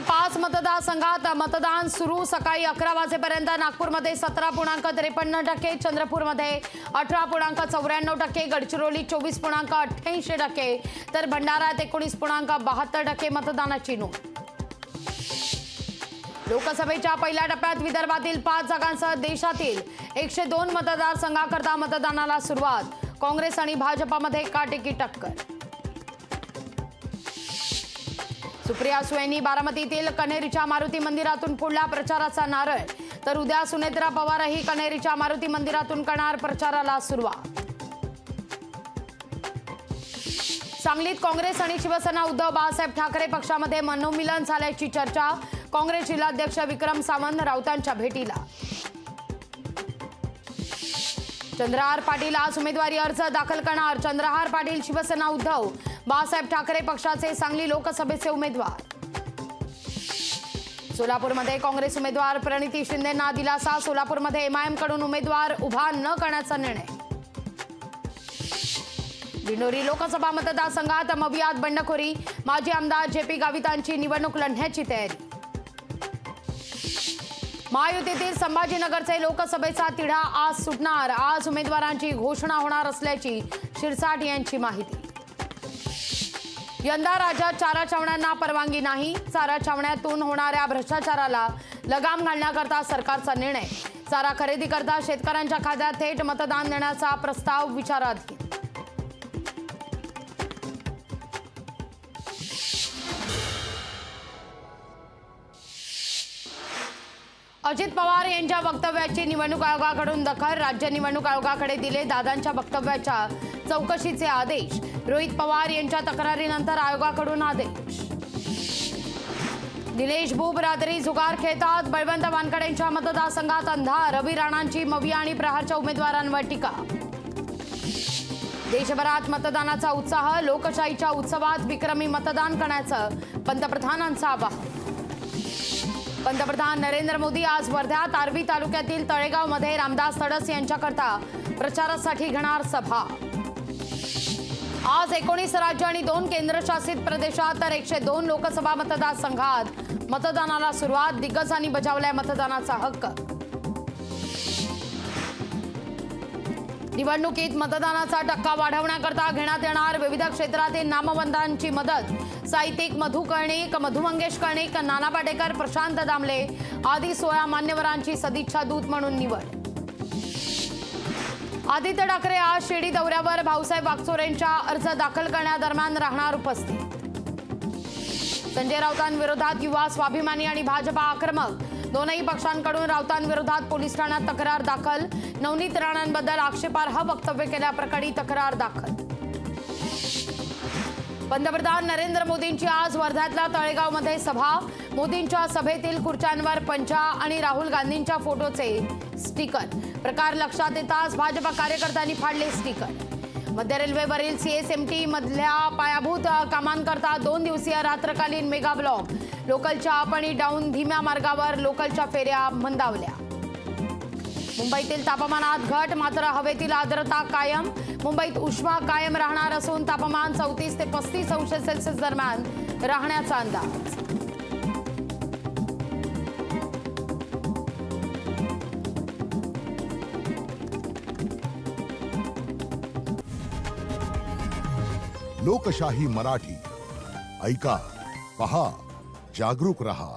5 मतदारसंघात मतदान सुरू। सकाळी 11 वाजेपर्यंत नागपूरमध्ये 17.53%, चंद्रपूरमध्ये 18.94%, गडचिरोली 24.88%, तर भंडारात 19.72% मतदानाची नोंद। लोकसभेच्या पहिल्या टप्प्यात विदर्भातील 5 जागांसह देशातील 102 मतदारसंघाकरता मतदानाला सुरुवात। काँग्रेस आणि भाजपमध्ये काटेकी टक्कर। सुप्रिया सुळेंनी बारामतीतील कन्हेरीच्या मारुती मंदिरातून फोडला प्रचाराचा नारळ, तर उद्या सुनेत्रा पवारही कन्हेरीच्या मारुती मंदिरातून करणार प्रचाराला सुरुवात। सांगलीत काँग्रेस आणि शिवसेना उद्धव बाळासाहेब ठाकरे पक्षामध्ये मनोमिलन झाल्याची चर्चा। काँग्रेस जिल्हाध्यक्ष विक्रम सावंत राऊतांच्या भेटीला। चंद्रहार पाटील आज उमेदवारी अर्ज दाखल करणार। चंद्रहार पाटील शिवसेना उद्धव बाळासाहेब ठाकरे पक्षाचे सांगली लोकसभेचे उमेदवार। सोलापूरमध्ये काँग्रेस उमेदवार प्रणिती शिंदेंना दिलासा। सोलापूरमध्ये एमआयएम कडून उमेदवार उभा न करण्याचा निर्णय। दिंडोरी लोकसभा मतदारसंघात मवियात बंडखोरी। माजी आमदार जेपी गावितांची निवडणूक लढण्याची तयारी। महायुतीतील संभाजीनगरचे लोकसभेचा तिढा आज सुटणार। आज उमेदवारांची घोषणा होणार असल्याची शिरसाट यांची माहिती। यंदा राज्यात चारा छावण्यांना परवानगी नाही। चारा छावण्यातून होणाऱ्या भ्रष्टाचाराला लगाम घालण्याकरता सरकारचा निर्णय। चारा खरेदी करता शेतकऱ्यांच्या खात्यात थेट मतदान देण्याचा प्रस्ताव विचाराधीन। अजित पवार यांच्या वक्तव्याची निवडणूक आयोगाकडून दखल। राज्य निवडणूक आयोगाकडे दिले दादांच्या वक्तव्याच्या चौकशीचे आदेश। रोहित पवार यांच्या तक्रारीनंतर आयोगाकडून आदेश। निलेश बुब रात्री जुगार खेळतात। बळवंत वानखेडेंच्या मतदारसंघात अंधार। रवी राणांची मविया आणि प्रहारच्या उमेदवारांवर टीका। देशभरात मतदानाचा उत्साह। लोकशाहीच्या उत्सवात विक्रमी मतदान करण्याचं पंतप्रधानांचं आवाहन। पंतप्रधान नरेंद्र मोदी आज वर्ध्यात आर्वी तालुक्यातील तळेगावमध्ये रामदास तडस यांच्याकरता प्रचारासाठी घेणार सभा। आज 19 राज्य आणि 2 केंद्रशासित प्रदेशात तर 102 लोकसभा मतदारसंघात मतदानाला सुरुवात। दिग्गजांनी बजावलाय मतदानाचा हक्क। निवडणुकीत मतदानाचा टक्का वाढवण्याकरता घेण्यात येणार विविध क्षेत्रातील नामवंतांची मदत। साहित्यिक मधु कर्णिक, मधु मंगेश कर्णिक, नाना पाटेकर, प्रशांत दामले आदी 16 मान्यवरांची सदिच्छा दूत म्हणून निवड। आदित्य ठाकरे आज शिर्डी दौऱ्यावर। भाऊसाहेब वागचोरेंच्या अर्ज दाखल करण्यादरम्यान राहणार उपस्थित। संजय राऊतांविरोधात युवा स्वाभिमानी आणि भाजपा आक्रमक। दोनही पक्षांकडून राऊतांविरोधात पोलीस ठाण्यात तक्रार दाखल। नवनीत राणांबद्दल आक्षेपार्ह वक्तव्य केल्याप्रकरणी तक्रार दाखल। पंतप्रधान नरेंद्र मोदींची आज वर्ध्यातल्या तळेगावमध्ये सभा। मोदींच्या सभेतील खुर्च्यांवर पंचा आणि राहुल गांधींच्या फोटोचे स्टिकर। प्रकार लक्षात येताच भाजपा कार्यकर्त्यांनी फाडले स्टिकर। मध्य रेल्वेवरील सीएसएमटी मधल्या पायाभूत कामांकरता 2 दिवसीय रात्रकालीन मेगा ब्लॉक। लोकलच्या अप आणि डाऊन धीम्या मार्गावर लोकलच्या फेऱ्या मंदावल्या। मुंबईतील तापमानात घट, मात्र हवेतील आर्द्रता कायम। मुंबईत उष्मा कायम राहणार असून तापमान 34 ते 35 अंश सेल्सिअस दरम्यान राहण्याचा अंदाज। लोकशाही मराठी ऐका, पहा, जागरूक रहा।